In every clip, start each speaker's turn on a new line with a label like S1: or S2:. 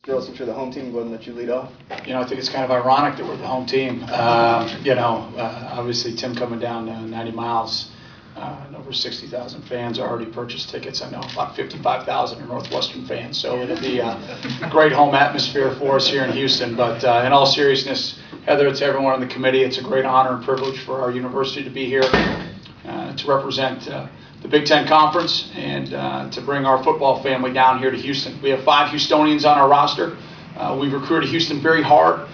S1: Since you're the home team, go ahead and let you lead off.
S2: I think it's kind of ironic that we're the home team. Obviously Tim coming down 90 miles, and over 60,000 fans already purchased tickets. I know about 55,000 are Northwestern fans, so it'll be a great home atmosphere for us here in Houston. But in all seriousness, Heather, to everyone on the committee, it's a great honor and privilege for our university to be here to represent the Big Ten Conference and to bring our football family down here to Houston. We have 5 Houstonians on our roster. We've recruited Houston very hard.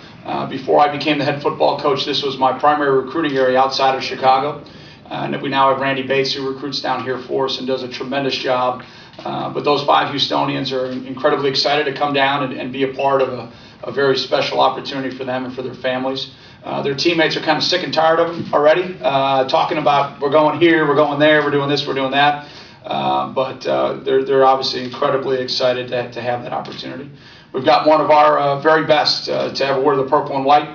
S2: Before I became the head football coach, this was my primary recruiting area outside of Chicago. And we now have Randy Bates, who recruits down here for us and does a tremendous job. But those 5 Houstonians are incredibly excited to come down and be a part of a very special opportunity for them and for their families. Their teammates are kind of sick and tired of them already, talking about we're going here, we're going there, we're doing this, we're doing that. But they're obviously incredibly excited to have that opportunity. We've got one of our very best to ever wear the purple and white,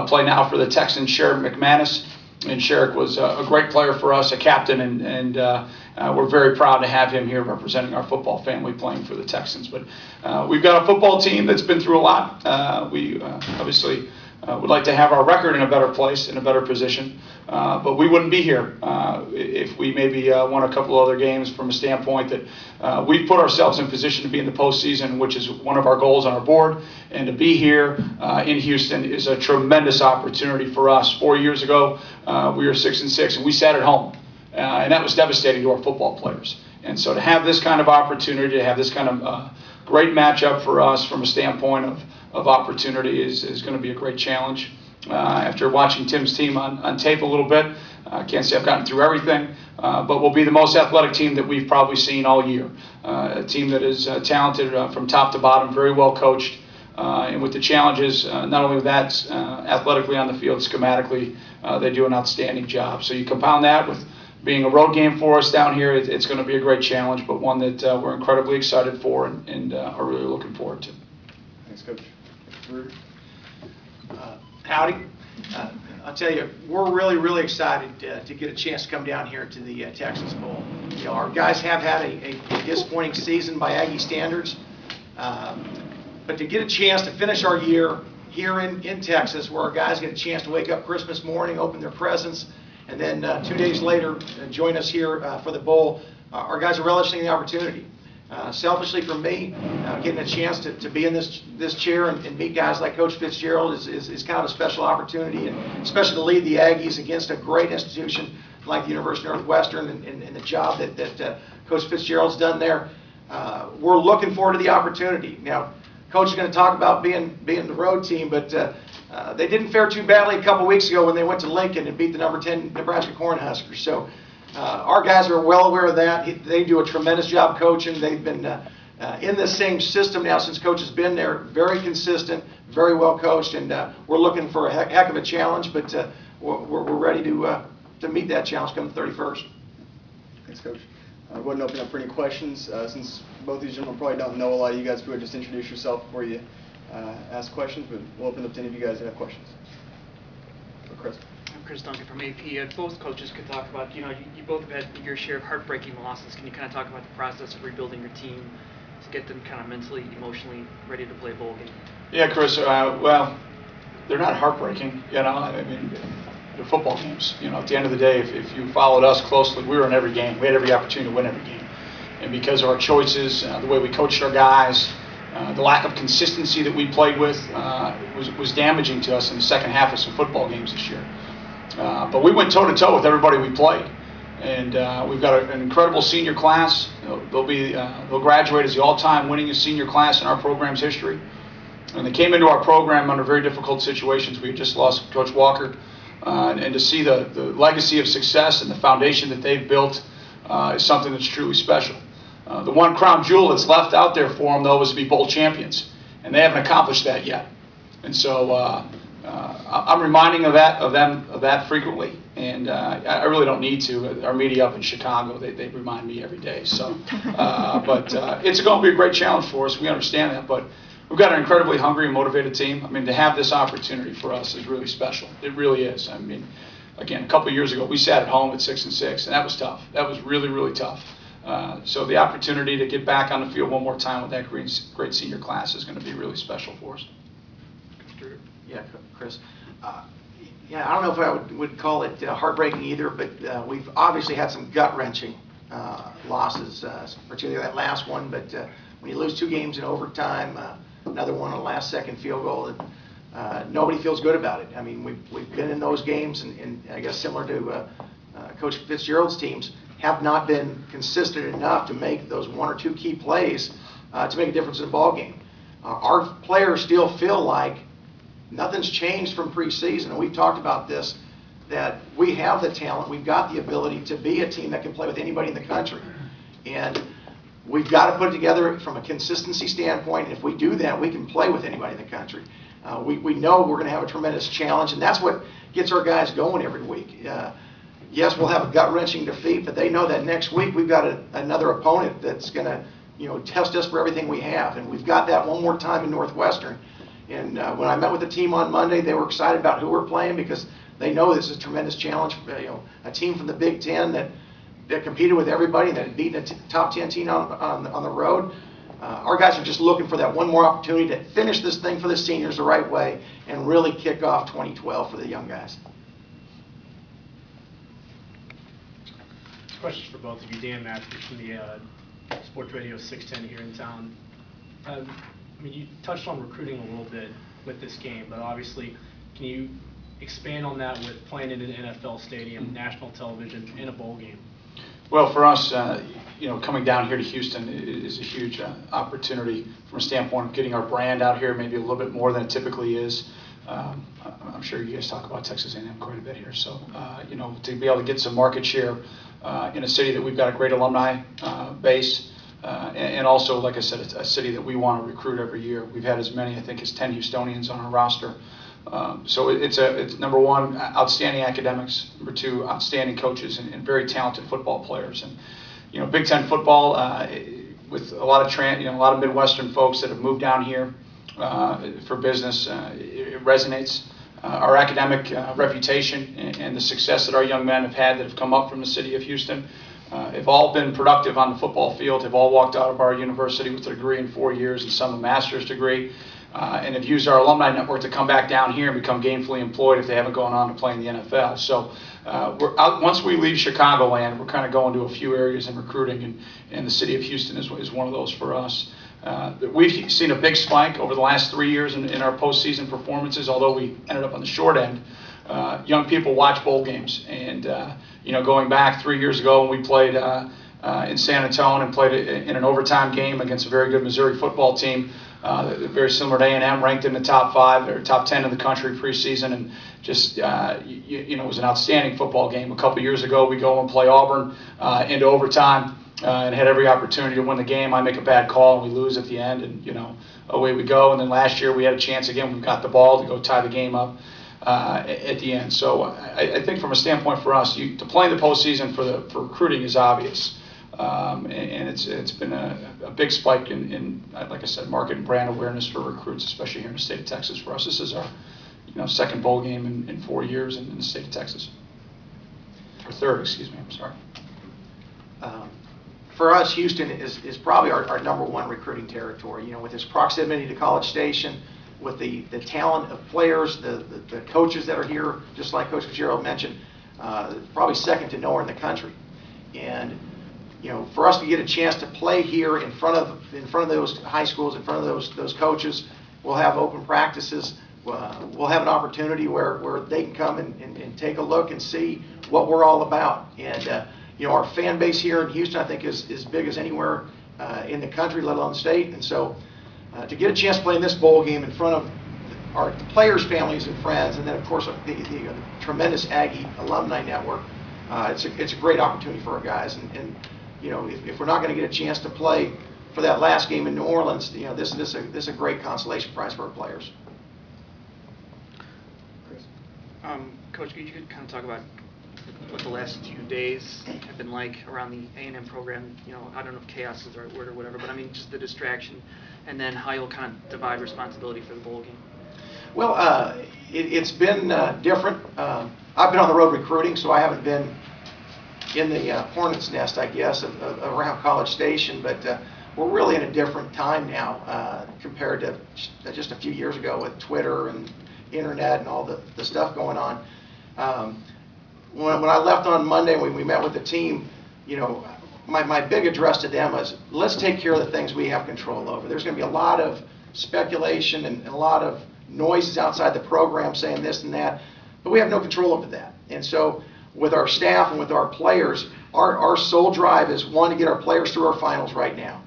S2: play now for the Texans, Sherrick McManus. And Sherrick was a great player for us, a captain, and we're very proud to have him here representing our football family playing for the Texans. But we've got a football team that's been through a lot. We obviously would like to have our record in a better place, in a better position. But we wouldn't be here if we maybe won a couple other games from a standpoint that we've put ourselves in position to be in the postseason, which is one of our goals on our board. And to be here in Houston is a tremendous opportunity for us. 4 years ago, we were 6-6, and we sat at home. And that was devastating to our football players. And so to have this kind of opportunity, to have this kind of great matchup for us from a standpoint of opportunity is going to be a great challenge. After watching Tim's team on tape a little bit, I can't say I've gotten through everything, but we'll be the most athletic team that we've probably seen all year. A team that is talented from top to bottom, very well coached, and with the challenges, not only with that, athletically on the field, schematically, they do an outstanding job. So you compound that with being a road game for us down here, it's going to be a great challenge, but one that we're incredibly excited for and are really looking forward to.
S1: Thanks, Coach.
S3: Howdy. I'll tell you, we're really excited to get a chance to come down here to the Texas Bowl. Our guys have had a disappointing season by Aggie standards, but to get a chance to finish our year here in Texas, where our guys get a chance to wake up Christmas morning, open their presents, and then 2 days later join us here for the bowl, our guys are relishing the opportunity. Selfishly for me, getting a chance to be in this chair and meet guys like Coach Fitzgerald is kind of a special opportunity, and especially to lead the Aggies against a great institution like the University of Northwestern and the job that Coach Fitzgerald's done there. We're looking forward to the opportunity. Now, Coach is going to talk about being the road team, but they didn't fare too badly a couple weeks ago when they went to Lincoln and beat the number 10 Nebraska Cornhuskers. So our guys are well aware of that. They do a tremendous job coaching. They've been in the same system now since Coach has been there. Very consistent, very well coached, and we're looking for a heck of a challenge, but we're ready to meet that challenge come the 31st.
S1: Thanks, Coach. Go ahead and open up for any questions. Since both of these gentlemen probably don't know a lot of you guys, go ahead and just introduce yourself before you ask questions, but we'll open up to any of you guys that have questions. Chris.
S4: I'm Chris Duncan from AP. Both coaches could talk about, you both have had your share of heartbreaking losses. Can you kind of talk about the process of rebuilding your team to get them kind of mentally, emotionally ready to play a bowl game?
S2: Yeah, Chris, well, they're not heartbreaking, I mean, they're football games. At the end of the day, if you followed us closely, we were in every game. We had every opportunity to win every game. And because of our choices, the way we coached our guys, the lack of consistency that we played with was damaging to us in the second half of some football games this year. But we went toe-to-toe with everybody we played. And we've got an incredible senior class. They'll graduate as the all-time winningest senior class in our program's history. And they came into our program under very difficult situations. We had just lost Coach Walker. And to see the legacy of success and the foundation that they've built is something that's truly special. The one crown jewel that's left out there for them, though, is to be bowl champions. And they haven't accomplished that yet. And so I'm reminding of that frequently. And I really don't need to. Our media up in Chicago, they remind me every day. So, but it's going to be a great challenge for us. We understand that. But we've got an incredibly hungry and motivated team. I mean, to have this opportunity for us is really special. It really is. I mean, again, a couple of years ago, we sat at home at 6-6, and that was tough. That was really tough. So the opportunity to get back on the field one more time with that great senior class is going to be really special for us.
S3: Yeah, Chris. Yeah, I don't know if I would call it heartbreaking either, but we've obviously had some gut-wrenching losses, particularly that last one. But when you lose 2 games in overtime, another one on a last-second field goal, nobody feels good about it. I mean, we've been in those games, and I guess similar to Coach Fitzgerald's teams, have not been consistent enough to make those 1 or 2 key plays to make a difference in a ball game. Our players still feel like nothing's changed from preseason, and we've talked about this, that we have the talent, we've got the ability to be a team that can play with anybody in the country. And we've got to put it together from a consistency standpoint, and if we do that, we can play with anybody in the country. We know we're going to have a tremendous challenge, and that's what gets our guys going every week. Yes, we'll have a gut-wrenching defeat, but they know that next week we've got another opponent that's going to test us for everything we have, and we've got that one more time in Northwestern. And when I met with the team on Monday, they were excited about who we're playing because they know this is a tremendous challenge. A team from the Big Ten that competed with everybody and that had beaten a top 10 team on the road. Our guys are just looking for that one more opportunity to finish this thing for the seniors the right way and really kick off 2012 for the young guys.
S5: Questions for both of you. Dan Matthews from the Sports Radio 610 here in town. I mean, you touched on recruiting a little bit with this game, but obviously, can you expand on that with playing in an NFL stadium, national television, and a bowl game?
S2: Well, for us, coming down here to Houston is a huge opportunity from a standpoint of getting our brand out here, maybe a little bit more than it typically is. I'm sure you guys talk about Texas A&M quite a bit here, so to be able to get some market share in a city that we've got a great alumni base. And also, like I said, it's a city that we want to recruit every year. We've had as many, I think, as 10 Houstonians on our roster. So it's number one, outstanding academics. Number 2, outstanding coaches and very talented football players. And Big Ten football with a lot of Midwestern folks that have moved down here for business. It resonates. Our academic reputation and the success that our young men have had that have come up from the city of Houston have all been productive on the football field, have all walked out of our university with a degree in 4 years and some a master's degree, and have used our alumni network to come back down here and become gainfully employed if they haven't gone on to play in the NFL. So once we leave Chicagoland, we're kind of going to a few areas in recruiting, and the city of Houston is one of those for us. We've seen a big spike over the last 3 years in our postseason performances, although we ended up on the short end. Young people watch bowl games, and going back 3 years ago when we played in San Antonio and played in an overtime game against a very good Missouri football team, very similar to A&M, ranked in the top 5 or top 10 in the country preseason, and just it was an outstanding football game. A couple years ago, we go and play Auburn into overtime. And had every opportunity to win the game. I make a bad call and we lose at the end, and away we go. And then last year we had a chance again. We got the ball to go tie the game up at the end. So I think from a standpoint for us, to play in the postseason for recruiting is obvious, and it's been a big spike in like I said, market and brand awareness for recruits, especially here in the state of Texas. For us, this is our second bowl game in 4 years in the state of Texas, or third, excuse me. I'm sorry.
S3: For us, Houston is probably our number 1 recruiting territory. With its proximity to College Station, with the talent of players, the coaches that are here, just like Coach Fitzgerald mentioned, probably second to nowhere in the country. And for us to get a chance to play here in front of those high schools, in front of those coaches, we'll have open practices. We'll have an opportunity where they can come and take a look and see what we're all about. And our fan base here in Houston, I think, is as big as anywhere in the country, let alone the state. And so to get a chance to play in this bowl game in front of our players' families and friends, and then, of course, the tremendous Aggie alumni network, it's a great opportunity for our guys. And if we're not going to get a chance to play for that last game in New Orleans, this is a great consolation prize for our players.
S4: Coach, you could kind of talk about what the last few days have been like around the A&M program. I don't know if chaos is the right word or whatever, but I mean just the distraction, and then how you'll kind of divide responsibility for the bowl game.
S3: Well, it's been different. I've been on the road recruiting, so I haven't been in the hornet's nest, I guess, around College Station, but we're really in a different time now compared to just a few years ago with Twitter and internet and all the stuff going on. When I left on Monday, when we met with the team, my big address to them was, let's take care of the things we have control over. There's going to be a lot of speculation and a lot of noises outside the program saying this and that, but we have no control over that. And so with our staff and with our players, our sole drive is, one, to get our players through our finals right now,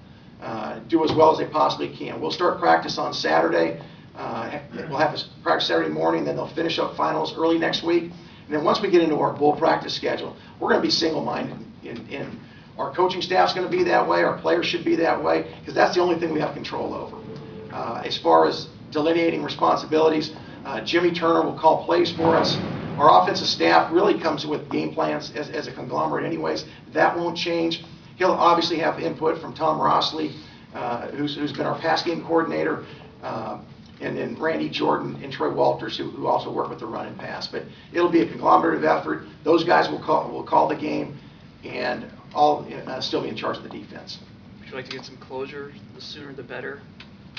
S3: do as well as they possibly can. We'll start practice on Saturday. We'll have a practice Saturday morning, then they'll finish up finals early next week. And then once we get into our bowl practice schedule, we're going to be single-minded. And our coaching staff's going to be that way, our players should be that way, because that's the only thing we have control over. As far as delineating responsibilities, Jimmy Turner will call plays for us. Our offensive staff really comes with game plans as a conglomerate anyways. That won't change. He'll obviously have input from Tom Rossley, who's been our pass game coordinator, and then Randy Jordan and Troy Walters, who also work with the run and pass. But it'll be a conglomerative effort. Those guys will call the game, and all still be in charge of the defense.
S4: Would you like to get some closure? The sooner the better,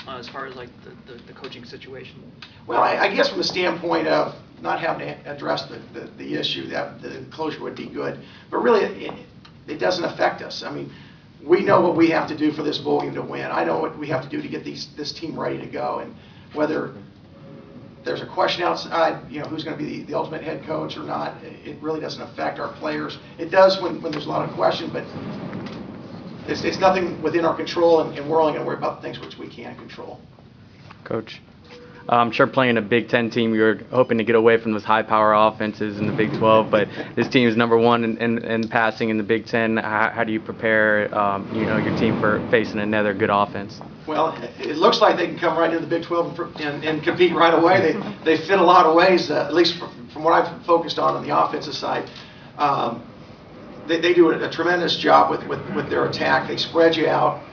S4: as far as like the coaching situation?
S3: Well, I guess from the standpoint of not having to address the issue, that the closure would be good. But really, it doesn't affect us. I mean, we know what we have to do for this bowl game to win. I know what we have to do to get this team ready to go. And whether there's a question outside, who's going to be the ultimate head coach or not, it really doesn't affect our players. It does when there's a lot of question, but it's nothing within our control, and we're only going to worry about the things which we can control.
S6: Coach, I'm sure playing a Big Ten team, you're hoping to get away from those high-power offenses in the Big 12, but this team is number one in passing in the Big Ten. How do you prepare your team for facing another good offense?
S3: Well, it looks like they can come right into the Big 12 and compete right away. They fit a lot of ways, at least from what I've focused on the offensive side. They do a tremendous job with their attack. They spread you out.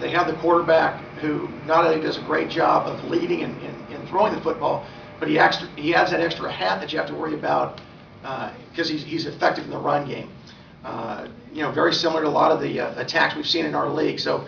S3: They have the quarterback who not only does a great job of leading and throwing the football, but he adds that extra hat that you have to worry about because he's effective in the run game. Very similar to a lot of the attacks we've seen in our league. So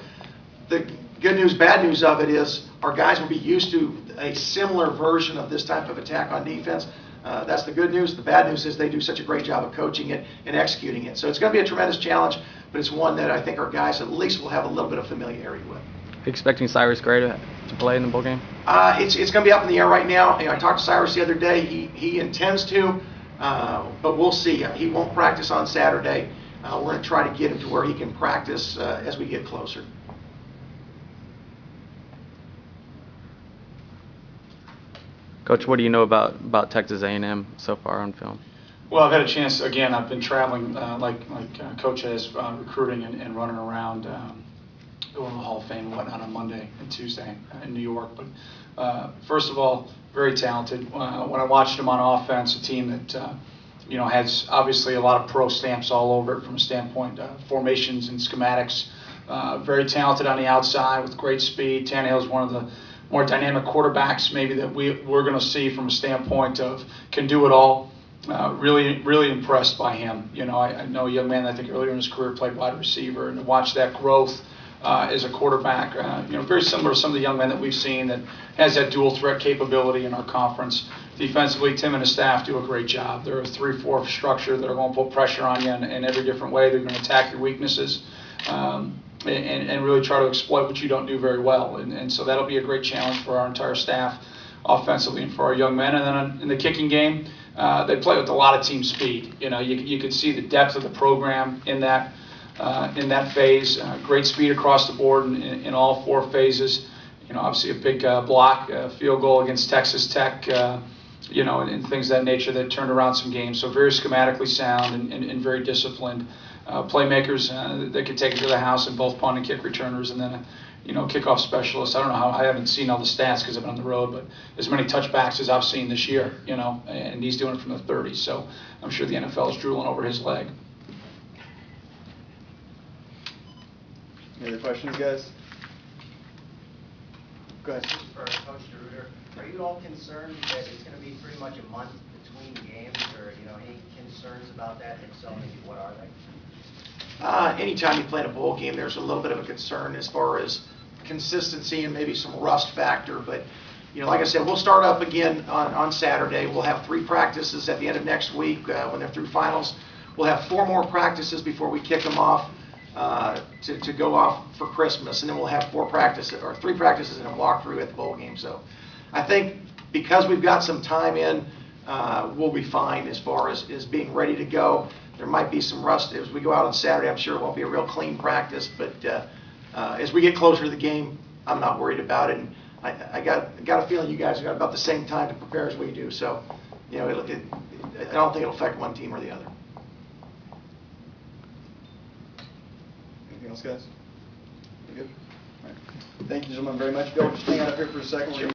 S3: the good news, bad news of it is our guys will be used to a similar version of this type of attack on defense. That's the good news. The bad news is they do such a great job of coaching it and executing it. So it's going to be a tremendous challenge, but it's one that I think our guys at least will have a little bit of familiarity with.
S6: Are you expecting Cyrus Gray to play in the bowl game?
S3: It's going to be up in the air right now. I talked to Cyrus the other day. He intends to, but we'll see. He won't practice on Saturday. We're going to try to get him to where he can practice as we get closer.
S6: Coach, what do you know about Texas A&M so far on film?
S2: Well, I've had a chance, again, I've been traveling like Coach has, recruiting and running around going to the Hall of Fame and whatnot on Monday and Tuesday in New York. But first of all, very talented. When I watched him on offense, a team that has obviously a lot of pro stamps all over it from a standpoint of formations and schematics. Very talented on the outside with great speed. Tannehill is one of the more dynamic quarterbacks maybe that we're going to see from a standpoint of can do it all. Really impressed by him. I know a young man that I think earlier in his career played wide receiver, and to watch that growth as a quarterback, very similar to some of the young men that we've seen that has that dual threat capability in our conference. Defensively, Tim and his staff do a great job. They're a 3-4 structure that are going to put pressure on you in every different way. They're going to attack your weaknesses and really try to exploit what you don't do very well. And so that'll be a great challenge for our entire staff offensively and for our young men. And then in the kicking game, they play with a lot of team speed. You could see the depth of the program in that phase. Great speed across the board in all 4 phases. Obviously a big block field goal against Texas Tech, and things of that nature that turned around some games. So very schematically sound and very disciplined. Playmakers that can take it to the house in both punt and kick returners, and then kickoff specialists. I don't know how, I haven't seen all the stats because I've been on the road, but as many touchbacks as I've seen this year, and he's doing it from the 30s. So I'm sure the NFL is drooling over his leg.
S1: Any other questions, guys? Go ahead.
S7: For Coach DeRuiter, are you all concerned that it's going to be pretty much a month between games, or, you know, any concerns about that? And if so, maybe what are they?
S3: Anytime you play in a bowl game, there's a little bit of a concern as far as consistency and maybe some rust factor. But, you know, like I said, we'll start up again on Saturday. We'll have 3 practices at the end of next week when they're through finals. We'll have 4 more practices before we kick them off to go off for Christmas. And then we'll have 3 practices and a walkthrough at the bowl game. So I think because we've got some time in, we'll be fine as far as being ready to go. There might be some rust as we go out on Saturday. I'm sure it won't be a real clean practice, but as we get closer to the game, I'm not worried about it. And I got a feeling you guys have got about the same time to prepare as we do. So, you know, I don't think it'll affect one team or the other.
S1: Anything else, guys? You good? All right. Thank you, gentlemen, very much. Bill, just hang out up here for a second. We're gonna